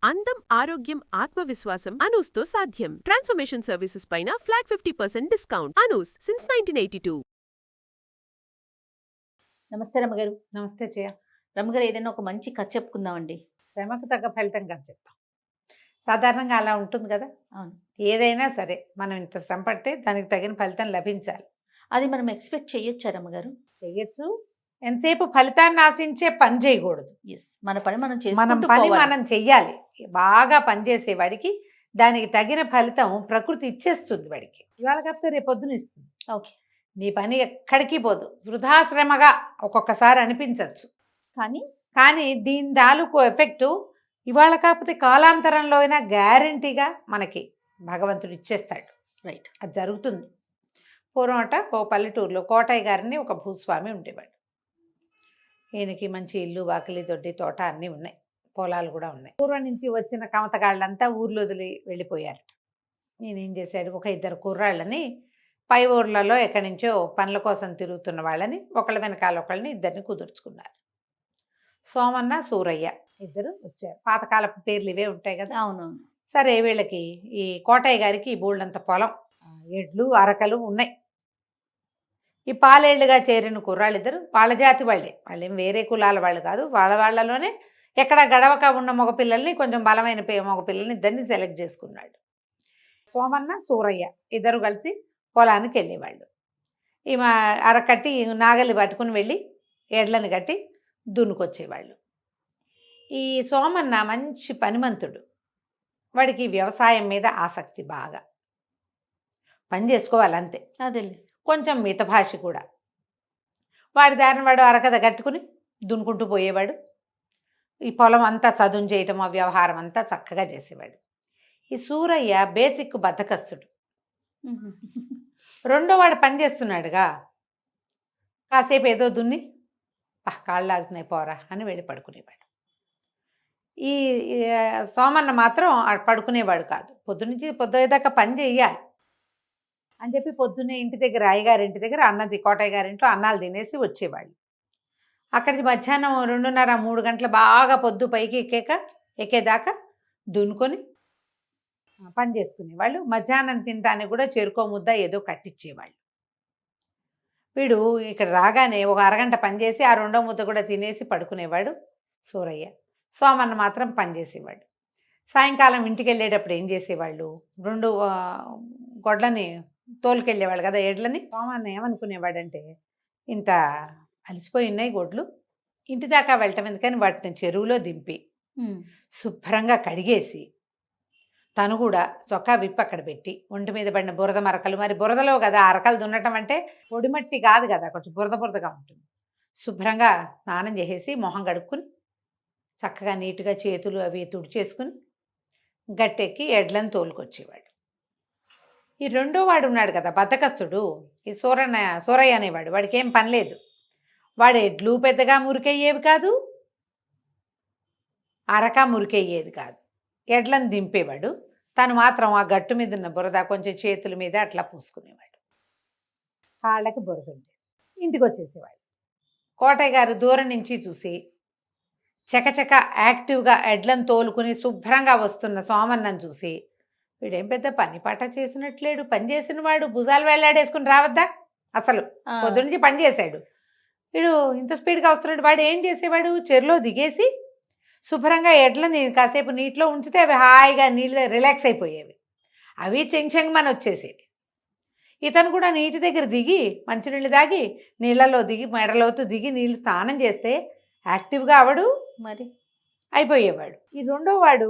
అందం, ఆరోగ్యం, ఆత్మవిశ్వాసం అనూస్తో సాధ్యం. ట్రాన్స్ఫర్మేషన్ సర్వీసెస్ పైన ఫ్లాట్ 50% డిస్కౌంట్. అనూస్ సిన్స్ 1982. నమస్తే రమ్మగారు. నమస్తే జయ. రమ్మగారు, ఏదైనా ఒక మంచి కథ చెప్పుకుందామండి. శ్రమకు తగ్గ ఫలితం కాదు చెప్తాం. సాధారణంగా అలా ఉంటుంది కదా. అవును. ఏదైనా సరే మనం ఇంత శ్రమ పడితే దానికి తగిన ఫలితం లభించాలి. అది మనం ఎక్స్పెక్ట్ చేయొచ్చా రమ్మగారు? చెయ్యొచ్చు. ఎంతసేపు ఫలితాన్ని ఆశించే పని చేయకూడదు. ఎస్, మన పని మనం మనం చేసుకుంటూ పని పోవాలి. మనం చెయ్యాలి. బాగా పనిచేసేవాడికి దానికి తగిన ఫలితం ప్రకృతి ఇచ్చేస్తుంది. వాడికి ఇవాళ కాకపోతే రేపొద్దున ఇస్తుంది. ఓకే. నీ పని ఎక్కడికి పోదు. వృధాశ్రమగా ఒక్కొక్కసారి అనిపించవచ్చు, కానీ దీని తాలూకు ఎఫెక్టు ఇవాళ కాకపోతే కాలాంతరంలో అయినా గ్యారంటీగా మనకి భగవంతుడు ఇచ్చేస్తాడు. రైట్. అది జరుగుతుంది. పూర్వమట ఓ పల్లెటూరులో కోటయ్య గారిని ఒక భూస్వామి ఉండేవాడు. ఈయనకి మంచి ఇల్లు, వాకిలి, దొడ్డి, తోట అన్నీ ఉన్నాయి. పొలాలు కూడా ఉన్నాయి. పూర్వం నుంచి వచ్చిన కమతగాళ్ళంతా ఊర్లో వదిలి వెళ్ళిపోయారట. నేనేం చేశాడు, ఒక ఇద్దరు కుర్రాళ్ళని పై ఊర్లలో ఎక్కడి నుంచో పనుల కోసం తిరుగుతున్న వాళ్ళని ఒకళ్ళ వెనకాల ఒకళ్ళని ఇద్దరిని కుదుర్చుకున్నారు. సోమన్న, సూరయ్య ఇద్దరు వచ్చారు. పాతకాలపు పేర్లు ఇవే ఉంటాయి కదా. అవునవును. సరే, వీళ్ళకి ఈ కోటయ్య గారికి ఈ బోళ్ళంత పొలం, ఎడ్లు, అరకలు ఉన్నాయి. ఈ పాలేళ్లుగా చేరిన కుర్రాళ్ళిద్దరు వాళ్ళ జాతి వాళ్ళే, వాళ్ళేం వేరే కులాల వాళ్ళు కాదు. వాళ్ళలోనే ఎక్కడ గడవక ఉన్న మగపిల్లల్ని, కొంచెం బలమైన మగపిల్లల్ని ఇద్దరిని సెలెక్ట్ చేసుకున్నాడు. సోమన్న, సూరయ్య ఇద్దరు కలిసి పొలానికి వెళ్ళేవాళ్ళు. ఈమె అరకట్టి నాగలి పట్టుకుని వెళ్ళి ఎడ్లను కట్టి దున్నుకొచ్చేవాళ్ళు. ఈ సోమన్న మంచి పనిమంతుడు. వాడికి వ్యవసాయం మీద ఆసక్తి బాగా. పని చేసుకోవాలంతే. అదే. కొంచెం మితభాష కూడా. వాడి దారిని వాడు అరకథ కట్టుకుని దున్నుకుంటూ పోయేవాడు. ఈ పొలం అంతా చదును చేయటం, ఆ వ్యవహారం అంతా చక్కగా చేసేవాడు. ఈ సూరయ్య బేసిక్ బద్ధకస్తుడు. రెండో వాడు పని చేస్తున్నాడుగా, కాసేపు ఏదో దున్ని కాళ్ళు ఆగుతున్నాయి పోరా అని వెళ్ళి పడుకునేవాడు. ఈ సోమన్న మాత్రం పడుకునేవాడు కాదు. పొద్దునుంచి పొద్దుదాకా పని చెయ్యాలి అని చెప్పి పొద్దున్నే ఇంటి దగ్గర, అయ్యగారింటి దగ్గర కోటయ్య గారింట్లో అన్నాలు తినేసి వచ్చేవాళ్ళు. అక్కడికి మధ్యాహ్నం 2:30-3 గంటలు బాగా పొద్దు పైకి ఎక్కేదాకా దున్నుకొని పని చేసుకునేవాళ్ళు. మధ్యాహ్నం తినడానికి కూడా చెరుకో ముద్ద ఏదో కట్టించేవాళ్ళు. వీడు ఇక్కడ రాగానే ఒక అరగంట పనిచేసి ఆ రెండో ముద్ద కూడా తినేసి పడుకునేవాడు సూరయ్య. సోమన్న మాత్రం పనిచేసేవాడు. సాయంకాలం ఇంటికి వెళ్ళేటప్పుడు ఏం చేసేవాళ్ళు, 2 గొడ్లని తోలుకెళ్ళేవాళ్ళు కదా, ఎడ్లని. సోమన్న ఏమనుకునేవాడంటే, ఇంత అలసిపోయి ఉన్నాయి గొడ్లు, ఇంటి దాకా వెళ్ళటం ఎందుకని వాటిని చెరువులో దింపి శుభ్రంగా కడిగేసి తను కూడా చొక్కా విప్పి అక్కడ పెట్టి ఒంటి మీద పడిన బురద మరకలు, మరి బురదలో కదా అరకలు దున్నటం అంటే పొడిమట్టి కాదు కదా, కొంచెం బురదగా ఉంటుంది. శుభ్రంగా స్నానం చేసేసి మొహం కడుక్కుని చక్కగా నీట్గా చేతులు అవి తుడిచేసుకుని గట్టెక్కి ఎడ్లను తోలుకొచ్చేవాడు. ఈ రెండో వాడు ఉన్నాడు కదా బద్ధకస్తుడు, ఈ సూరయ్య అనేవాడు. వాడికి ఏం పని లేదు. వాడు ఎడ్లు పెద్దగా మురికయ్యేవి కాదు, అరక మురికయ్యేది కాదు. ఎడ్లను దింపేవాడు. తను మాత్రం ఆ గట్టు మీద ఉన్న బురద కొంచెం చేతుల మీద అట్లా పూసుకునేవాడు. కాళ్ళకి బురద ఉండేది. ఇంటికి వచ్చేసేవాడు. కోటయ్య గారు దూరం నుంచి చూసి చకచక యాక్టివ్గా ఎడ్లను తోలుకుని శుభ్రంగా వస్తున్న సోమన్నను చూసి, వీడేం పెద్ద పని పాట చేసినట్లేడు, పని చేసిన వాడు భుజాలు వెళ్ళాడేసుకుని రావద్దా, అసలు పొద్దు నుంచి పని చేశాడు, వీడు ఇంత స్పీడ్గా వస్తున్నాడు. వాడు ఏం చేసేవాడు, చెరులో దిగేసి శుభ్రంగా ఎడ్లని కాసేపు నీటిలో ఉంచితే అవి హాయిగా నీళ్ళు రిలాక్స్ అయిపోయేవి. అవి చెంగమని వచ్చేసేవి. ఇతను కూడా నీటి దగ్గర దిగి మంచినీళ్ళు తాగి నీళ్ళలో దిగి మెడలోతు దిగి నీళ్ళు స్నానం చేస్తే యాక్టివ్గా అవడు మరి అయిపోయేవాడు. ఈ రెండో వాడు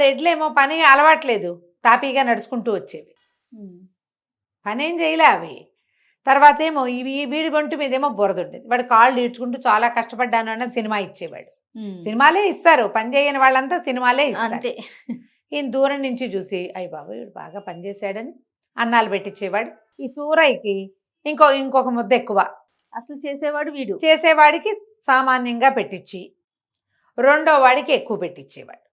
ఎడ్లేమో పని అలవాట్లేదు, తాపీగా నడుచుకుంటూ వచ్చేవి, పనేం చేయలే అవి. తర్వాత ఏమో వీడి ఒంటి మీద ఏమో బురద ఉండేది. వాడు కాళ్ళు ఈడ్చుకుంటూ చాలా కష్టపడ్డాను అన్న సినిమా ఇచ్చేవాడు. సినిమాలే ఇస్తారు, పని చేయని వాళ్ళంతా సినిమాలే ఇస్తారు. ఈయన దూరం నుంచి చూసి అయ్య బాబు వీడు బాగా పనిచేశాడని అన్నాలు పెట్టించేవాడు. ఈ సూరయ్యకి ఇంకొక ముద్ద ఎక్కువ. అసలు చేసేవాడు వీడు. చేసేవాడికి సామాన్యంగా పెట్టించి రెండో వాడికి ఎక్కువ పెట్టించేవాడు.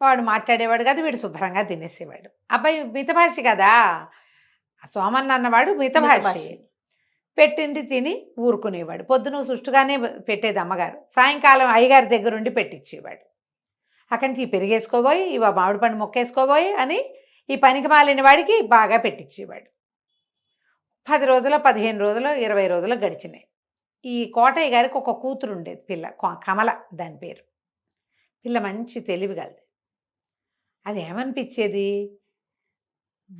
వాడు మాట్లాడేవాడు కదా, వీడు శుభ్రంగా తినేసేవాడు. అబ్బాయి మితభాష కదా, సోమన్న అన్నవాడు మితభాషి. పెట్టింది తిని ఊరుకునేవాడు. పొద్దున సుష్టుగానే పెట్టేది అమ్మగారు, సాయంకాలం అయ్యగారి దగ్గరుండి పెట్టించేవాడు. అక్కడి నుంచి ఈ పెరిగేసుకోబోయి ఇవ మామిడి పండు మొక్కేసుకోబోయి అని ఈ పనికి మాలిన వాడికి బాగా పెట్టించేవాడు. 10 రోజులు 15 రోజులు 20 రోజులు గడిచినాయి. ఈ కోటయ్య గారికి ఒక కూతురు ఉండేది, పిల్ల కమల దాని పేరు. పిల్ల మంచి తెలివి గలది. అది ఏమనిపించేది,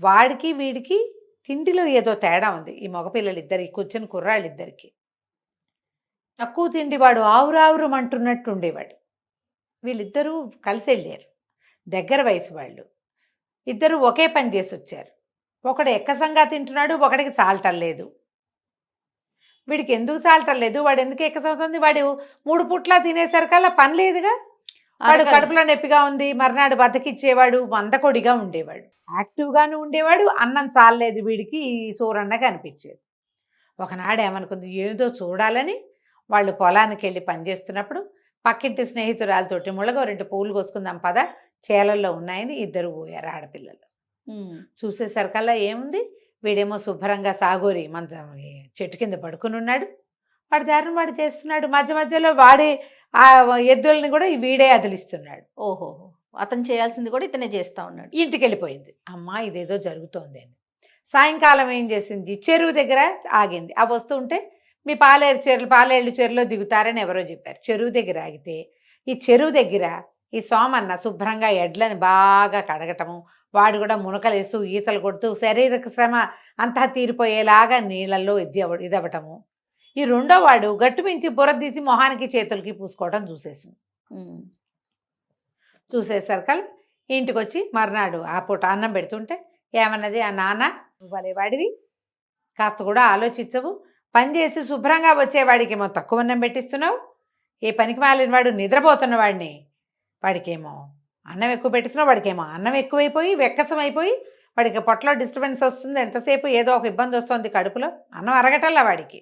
వాడికి వీడికి తిండిలో ఏదో తేడా ఉంది. ఈ మగపిల్లలిద్దరు, ఈ కూర్చొని కుర్రాళ్ళిద్దరికి తక్కువ తిండి వాడు ఆవురావురమంటున్నట్టు ఉండేవాడు. వీళ్ళిద్దరూ కలిసి వెళ్ళారు, దగ్గర వయసు వాళ్ళు. ఇద్దరు ఒకే పని చేసి వచ్చారు. ఒకడు ఎక్కసంగా తింటున్నాడు, ఒకడికి చాలటం లేదు. వీడికి ఎందుకు చాలటం లేదు, వాడు ఎందుకు ఎక్కసవుతుంది, వాడు 3 పూట్లా తినేసరికల్లా పని లేదుగా. వాడు కడుపులో నొప్పిగా ఉంది, మర్నాడు బతకిచ్చేవాడు, మందకొడిగా ఉండేవాడు, యాక్టివ్గాను ఉండేవాడు. అన్నం చాలలేదు వీడికి, ఈ సూరన్నగా అనిపించేది. ఒకనాడు ఏమనుకుంది, ఏదో చూడాలని వాళ్ళు పొలానికి వెళ్ళి పనిచేస్తున్నప్పుడు పక్కింటి స్నేహితురాలతోటి ముళ్ళగో 2 పువ్వులు కోసుకుందాం పద, చేలల్లో ఉన్నాయని ఇద్దరు పోయారు ఆడపిల్లలు. చూసేసరికల్లా ఏముంది, వీడేమో శుభ్రంగా సాగోరి మంచం చెట్టు కింద పడుకుని ఉన్నాడు. వాడి దారిని వాడు చేస్తున్నాడు. మధ్య మధ్యలో వాడే ఆ ఎద్దుల్ని కూడా వీడే అదిలిస్తున్నాడు. ఓహో, అతను చేయాల్సింది కూడా ఇతనే చేస్తా ఉన్నాడు. ఇంటికి వెళ్ళిపోయింది. అమ్మా ఇదేదో జరుగుతోంది అని. సాయంకాలం ఏం చేసింది, చెరువు దగ్గర ఆగింది. ఆ వస్తుంటే మీ పాలేళ్ళు చెరువులో దిగుతారని ఎవరో చెప్పారు. చెరువు దగ్గర ఆగితే ఈ చెరువు దగ్గర ఈ సోమన్న శుభ్రంగా ఎడ్లని బాగా కడగటము, వాడు కూడా మునకలేస్తూ ఈతలు కొడుతూ శారీరక శ్రమ అంతా తీరిపోయేలాగా నీళ్ళల్లో ఇదవ్వటము. ఈ రెండో వాడు గట్టు మించి బుర్ర తీసి మొహానికి చేతులకి పూసుకోవడం చూసేసింది. చూసేసరికల్ ఇంటికి వచ్చి మర్నాడు ఆ పూట అన్నం పెడుతుంటే ఏమన్నది, ఆ నాన్న నువ్వు వాడివి, కాస్త కూడా ఆలోచించవు, పనిచేసి శుభ్రంగా వచ్చేవాడికేమో తక్కువ అన్నం పెట్టిస్తున్నావు, ఏ పనికి మాలిన వాడు నిద్రపోతున్న వాడిని వాడికేమో అన్నం ఎక్కువ పెట్టిస్తున్నావు, వాడికేమో అన్నం ఎక్కువైపోయి వెక్కసం అయిపోయి వాడికి పొట్టలో డిస్టర్బెన్స్ వస్తుంది, ఎంతసేపు ఏదో ఒక ఇబ్బంది వస్తుంది కడుపులో, అన్నం అరగటల్లా వాడికి.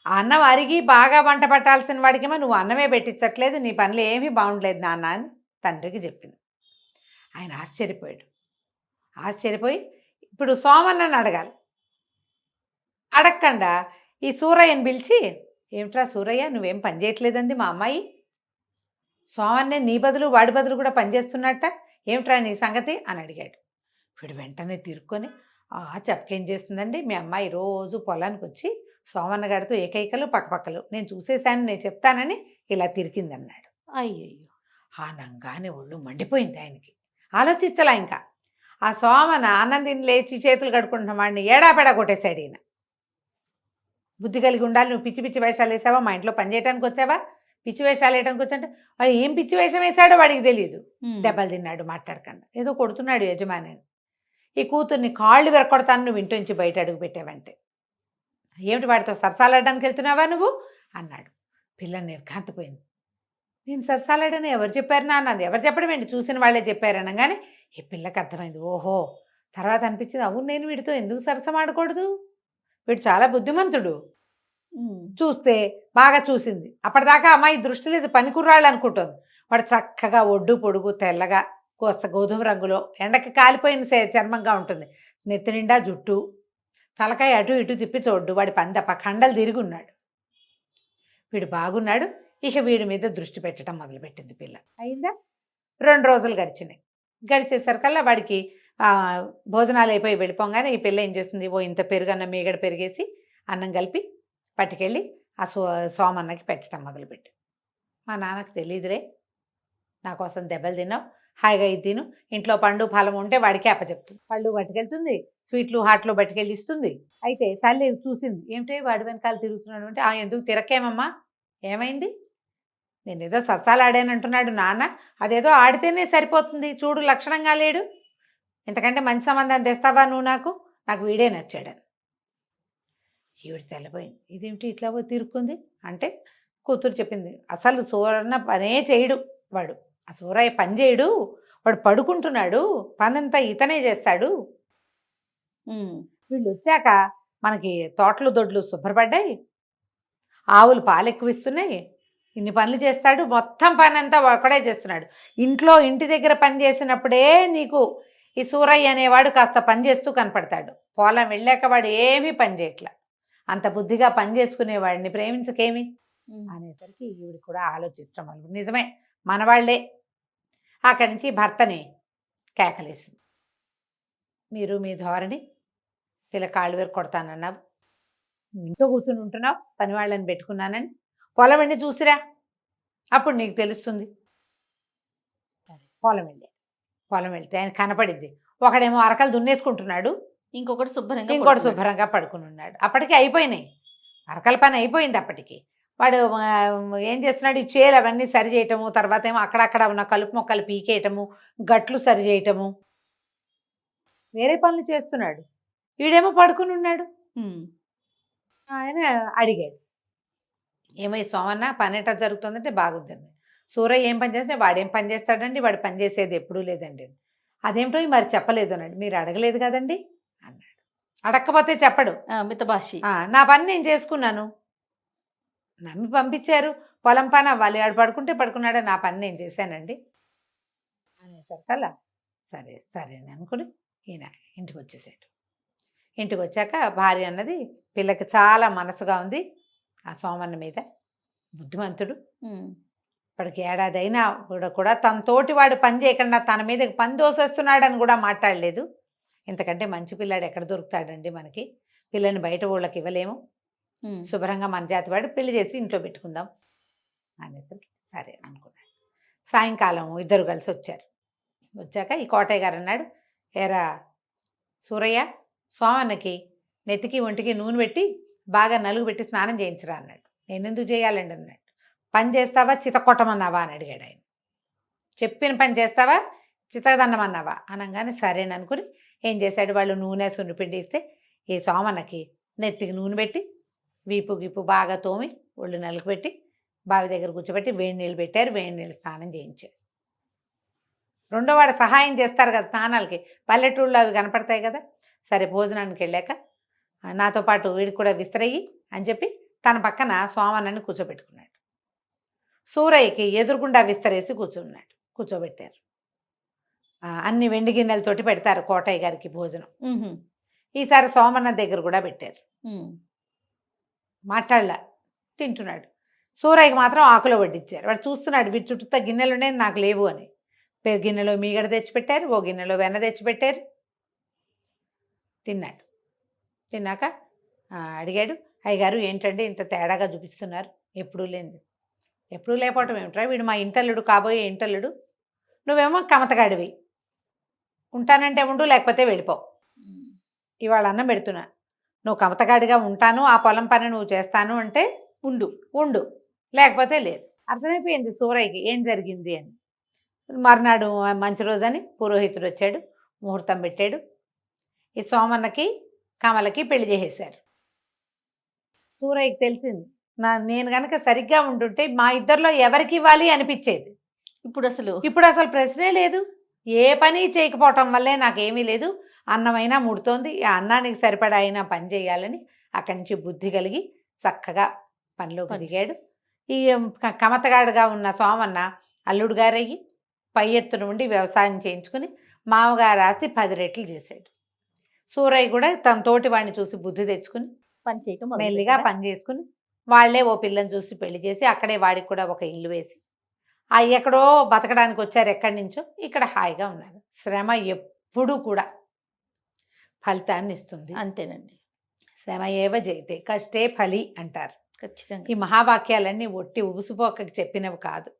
ఆ అన్నం అరిగి బాగా వంట పట్టాల్సిన వాడికేమో నువ్వు అన్నమే పెట్టించట్లేదు, నీ పనులు ఏమీ బాగుండలేదు నాన్న అని తండ్రికి చెప్పింది. ఆయన ఆశ్చర్యపోయాడు. ఆశ్చర్యపోయి ఇప్పుడు సోమన్నని అడగాలి. అడగకుండా ఈ సూరయ్యని పిలిచి, ఏమిట్రా సూరయ్య నువ్వేం పని చేయట్లేదండి మా అమ్మాయి, సోమన్నే నీ బదులు వాడి బదులు కూడా పనిచేస్తున్నట్ట, ఏమిట్రా నీ సంగతి అని అడిగాడు. వీడు వెంటనే తిరుక్కొని, చెప్పకేం చేస్తుందండి, మీ అమ్మాయి రోజు పొలానికి వచ్చి సోమన్న గారితో ఏకైకలు పక్కపక్కలు నేను చూసేశాను, నేను చెప్తానని ఇలా తిరిగిందన్నాడు. అయ్యయ్యో, ఆనంగానే ఒళ్ళు మండిపోయింది ఆయనకి. ఆలోచించలా ఇంకా. ఆ సోమన ఆనందిని లేచి చేతులు కడుకుంటున్న వాడిని ఏడాపెడా కొట్టేశాడు ఈయన. బుద్ధి కలిగి ఉండాలి, నువ్వు పిచ్చి పిచ్చి వేషాలు వేసావా, మా ఇంట్లో పని చేయడానికి వచ్చావా, పిచ్చి వేషాలు వేయడానికి వచ్చాంటే వాడు ఏం పిచ్చి వేషం వేశాడో వాడికి తెలియదు. దెబ్బలు తిన్నాడు మాట్లాడకుండా, ఏదో కొడుతున్నాడు యజమాని. ఈ కూతుర్ని కాళ్ళు విరకొడతాను నువ్వు ఇంటి నుంచి బయట అడుగు పెట్టావంటే, ఏమిటి వాడితో సరసాలాడడానికి వెళ్తున్నావా నువ్వు అన్నాడు. పిల్ల నిర్ఘాంతపోయింది. నేను సరసాలాడని ఎవరు చెప్పారు నాన్న, ఎవరు చెప్పడం ఏంటి, చూసిన వాళ్ళే చెప్పారు అనగానే ఈ పిల్లకి అర్థమైంది. ఓహో, తర్వాత అనిపించింది, అవును నేను వీడితో ఎందుకు సరసమాడకూడదు, వీడు చాలా బుద్ధిమంతుడు. చూస్తే బాగా చూసింది. అప్పటిదాకా అమ్మాయి దృష్టి లేదు, పనికుర్రాళ్ళు అనుకుంటుంది. వాడు చక్కగా ఒడ్డు పొడుగు తెల్లగా కోస్త గోధుమ రంగులో ఎండకి కాలిపోయిన చర్మంగా ఉంటుంది, నెత్తి నిండా జుట్టు, తలకాయ అటు ఇటు తిప్పి చూడ్డు, వాడి పందప కండలు తిరిగి ఉన్నాడు. వీడు బాగున్నాడు. ఇక వీడి మీద దృష్టి పెట్టడం మొదలుపెట్టింది పిల్ల. అయిందా, 2 రోజులు గడిచినాయి. గడిచేసరికల్లా వాడికి భోజనాలు అయిపోయి వెళ్ళిపోగానే ఈ పిల్ల ఏం చేస్తుంది, ఓ ఇంత పెరుగన్నం మీగడ పెరిగేసి అన్నం కలిపి పట్టుకెళ్ళి ఆ సోమన్నకి పెట్టడం మొదలుపెట్టి, మా నాన్నకు తెలియదురే, నా కోసం దెబ్బలు తిన్నావు, హాయిగా ఇది తిను, ఇంట్లో పండు ఫలం ఉంటే వాడికి అప్పచెప్తుంది, పళ్ళు పట్టుకెళ్తుంది, స్వీట్లు హాట్లో పట్టుకెళ్ళి ఇస్తుంది. అయితే తల్లి చూసింది, ఏమిటే వాడి వెనకాల తిరుగుతున్నాడు అంటే, ఎందుకు తిరక్కేమమ్మా, ఏమైంది, నేను ఏదో సరసాలు ఆడానంటున్నాడు నాన్న, అదేదో ఆడితేనే సరిపోతుంది, చూడు లక్షణంగా లేడు, ఇంతకంటే మంచి సంబంధం తెస్తావా నువ్వు, నాకు వీడే నచ్చాడని. ఈవిడ తెల్లబోయింది, ఇదేమిటి ఇట్లా తిరుక్కుంది అంటే కూతురు చెప్పింది, అసలు సూరన్న పనే చేయడు వాడు, ఆ సూరయ్య పని చేయడు, వాడు పడుకుంటున్నాడు, పనంతా ఇతనే చేస్తాడు. వీళ్ళు వచ్చాక మనకి తోటలు దొడ్లు శుభ్రపడ్డాయి, ఆవులు పాలు ఎక్కువ ఇస్తున్నాయి, ఇన్ని పనులు చేస్తాడు, మొత్తం పని అంతా ఒకడే చేస్తున్నాడు. ఇంటి దగ్గర పని చేసినప్పుడే నీకు ఈ సూరయ్య అనేవాడు కాస్త పని చేస్తూ కనపడతాడు, పొలం వెళ్ళాక వాడు ఏమీ పని చేయట్లా, అంత బుద్ధిగా పని చేసుకునేవాడిని ప్రేమించకేమి అనేసరికి ఈవిడ కూడా ఆలోచించడం వల్ల, నిజమే మనవాళ్లే అక్కడి నుంచి భర్తని కేకలేసింది. మీరు మీ ధోరణి పిల్ల కాళ్ళు వేరు కొడతానన్నావు, నువ్వు ఇంట్లో కూర్చుని ఉంటున్నావు, పని వాళ్ళని పెట్టుకున్నానని పొలం వెళ్ళి చూసిరా, అప్పుడు నీకు తెలుస్తుంది. సరే పొలం వెళ్ళి వెళ్తే ఆయన కనపడింది. ఒకడేమో అరకలు దున్నేసుకుంటున్నాడు, ఇంకొకటి శుభ్రంగా ఇంకోటి పడుకున్నాడు. శుభ్రంగా పడుకుని ఉన్నాడు. అప్పటికి అయిపోయినాయి, అరకల పని అయిపోయింది. అప్పటికి వాడు ఏం చేస్తున్నాడు, ఈ చేలు అవన్నీ సరి చేయటము, తర్వాత ఏమో అక్కడక్కడ ఉన్న కలుపు మొక్కలు పీకేయటము, గట్లు సరి చేయటము, వేరే పనులు చేస్తున్నాడు. వీడేమో పడుకుని ఉన్నాడు. ఉమ్. ఆయన అడిగాడు, ఏమో ఈ సోమన్న పని ఎట్లా జరుగుతుందంటే బాగుందండి. సూరయ్య ఏం పని చేస్తే వాడేం పని చేస్తాడండి, వాడు పని చేసేది ఎప్పుడూ లేదండి. అదేమిటో మరి చెప్పలేదు అన్నాడు. మీరు అడగలేదు కదండి అన్నాడు. అడగకపోతే చెప్పడు. మితభాషి. నా పని నేను చేసుకున్నాను, నమ్మి పంపించారు, పొలం పని అవ్వాలి, వాడు పడుకుంటే పడుకున్నాడు, నా పని నేను చేశానండి అనేసరికల్లా సరే సరే అని అనుకుని ఈయన ఇంటికి వచ్చేసాడు. ఇంటికి వచ్చాక భార్య అన్నది, పిల్లకి చాలా మనసుగా ఉంది ఆ సోమన్న మీద, బుద్ధిమంతుడు, ఉమ్. ఇప్పటికి ఏడాది అయినా కూడా తన తోటి వాడు పని చేయకుండా తన మీద పని దోసేస్తున్నాడని కూడా మాట్లాడలేదు. ఇంతకంటే మంచి పిల్లాడు ఎక్కడ దొరుకుతాడండి మనకి, పిల్లని బయట ఊళ్ళకి ఇవ్వలేము, ఉమ్. శుభ్రంగా మన జాతి వాడు పెళ్లి చేసి ఇంట్లో పెట్టుకుందాం అనేసరికి సరే అనుకున్నాడు. సాయంకాలం ఇద్దరు కలిసి వచ్చారు. వచ్చాక ఈ కోటయ్య గారు అన్నాడు, ఏరా సూరయ్య, సోమన్నకి నెత్తికి ఒంటికి నూనె పెట్టి బాగా నలుగు పెట్టి స్నానం చేయించరా అన్నాడు. నేను ఎందుకు చేయాలండి అన్నాడు. పని చేస్తావా చితకొట్టమన్నావా అని అడిగాడు ఆయన. చెప్పిన పని చేస్తావా చితదన్నమన్నావా అనగానే సరేననుకుని ఏం చేశాడు, వాళ్ళు నూనె సున్నిపిండి ఇస్తే ఈ సోమన్నకి నెత్తికి నూనె పెట్టి వీపు గీపు బాగా తోమి ఒళ్ళు నలుగు పెట్టి బావి దగ్గర కూర్చోబెట్టి వేడి నీళ్ళు పెట్టారు, వేడి నీళ్ళు స్నానం చేయించారు. రెండోవాడు సహాయం చేస్తారు కదా స్నానాలకి, పల్లెటూళ్ళు అవి కనపడతాయి కదా. సరే భోజనానికి వెళ్ళాక నాతో పాటు వీడికి కూడా విస్తరయ్యి అని చెప్పి తన పక్కన సోమన్నని కూర్చోబెట్టుకున్నాడు. సూరయ్యకి ఎదురుగుండా విస్తరేసి కూర్చోబెట్టారు. అన్ని వెండి గిన్నెలతోటి పెడతారు కోటయ్య గారికి భోజనం. ఉహుం. ఈసారి సోమన్న దగ్గర కూడా పెట్టారు. ఉమ్. మాట్లాడలా, తింటున్నాడు. సూరయ్యకి మాత్రం ఆకులో వడ్డించారు. వాడు చూస్తున్నాడు, వీటి చుట్టూ గిన్నెలుండే నాకు లేవు అని. గిన్నెలో మీగడ తెచ్చిపెట్టారు, ఓ గిన్నెలో వెన్న తెచ్చిపెట్టారు. తిన్నాడు. తిన్నాక అడిగాడు, అయ్యగారు ఏంటంటే ఇంత తేడాగా చూపిస్తున్నారు, ఎప్పుడూ లేనిది. ఎప్పుడూ లేకపోవటం ఏమిట్రా, వీడు మా ఇంటల్లుడు, కాబోయే ఇంటల్లుడు, నువ్వేమో కమతగాడివి, ఉంటానంటే ఉండు లేకపోతే వెళ్ళిపో, ఉమ్. ఇవాళ అన్నం పెడుతున్నా, నువ్వు కమతగాడిగా ఉంటాను ఆ పొలం పని నువ్వు చేస్తాను అంటే ఉండు లేకపోతే లేదు. అర్థమైపోయింది సూరయ్యకి ఏం జరిగింది అని. మర్నాడు మంచి రోజని పురోహితుడు వచ్చాడు, ముహూర్తం పెట్టాడు. ఈ సోమన్నకి కమలకి పెళ్లి చేసేశారు. సూరయ్యకి తెలిసింది, నేను కనుక సరిగ్గా ఉంటుంటే మా ఇద్దరిలో ఎవరికి ఇవ్వాలి అనిపించేది. ఇప్పుడు అసలు ప్రశ్నే లేదు. ఏ పని చేయకపోవటం వల్లే నాకేమీ లేదు, అన్నమైనా ముడుతోంది, ఆ అన్నానికి సరిపడా అయినా పని చేయాలని అక్కడి నుంచి బుద్ధి కలిగి చక్కగా పనిలోకి దిగాడు. ఈ కమతగాడుగా ఉన్న సోమన్న అల్లుడు గారయ్యి పై ఎత్తున ఉండి వ్యవసాయం చేయించుకుని మామగారు రాసి 10 రెట్లు చేశాడు. సూరయ్య కూడా తన తోటి వాడిని చూసి బుద్ధి తెచ్చుకుని పని చేయటం మెల్లిగా పని చేసుకుని వాళ్లే ఓ పిల్లని చూసి పెళ్లి చేసి అక్కడే వాడికి కూడా ఒక ఇల్లు వేసి ఎక్కడో బతకడానికి వచ్చారు, ఎక్కడి నుంచో ఇక్కడ హాయిగా ఉన్నారు. శ్రమ ఎప్పుడూ కూడా ఫలితాన్ని ఇస్తుంది. అంతేనండి. శ్రమ ఏవ జయితే కష్టే ఫలి అంటారు. ఖచ్చితంగా ఈ మహావాక్యాలన్నీ ఒట్టి ఉబుసుపోకకి చెప్పినవి కాదు.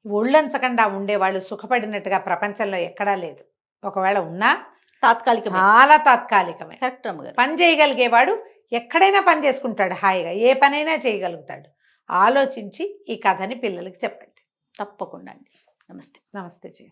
ఒళ్ళంచకుండా ఉండేవాళ్ళు సుఖపడినట్టుగా ప్రపంచంలో ఎక్కడా లేదు. ఒకవేళ ఉన్నా తాత్కాలికమే, చాలా తాత్కాలికమే. కరెక్ట్ అమ్మగారు. పని చేయగలిగేవాడు ఎక్కడైనా పని చేసుకుంటాడు, హాయిగా ఏ పనైనా చేయగలుగుతాడు. ఆలోచించి ఈ కథని పిల్లలకి చెప్పండి. తప్పకుండా అండి. నమస్తే. నమస్తే జీ.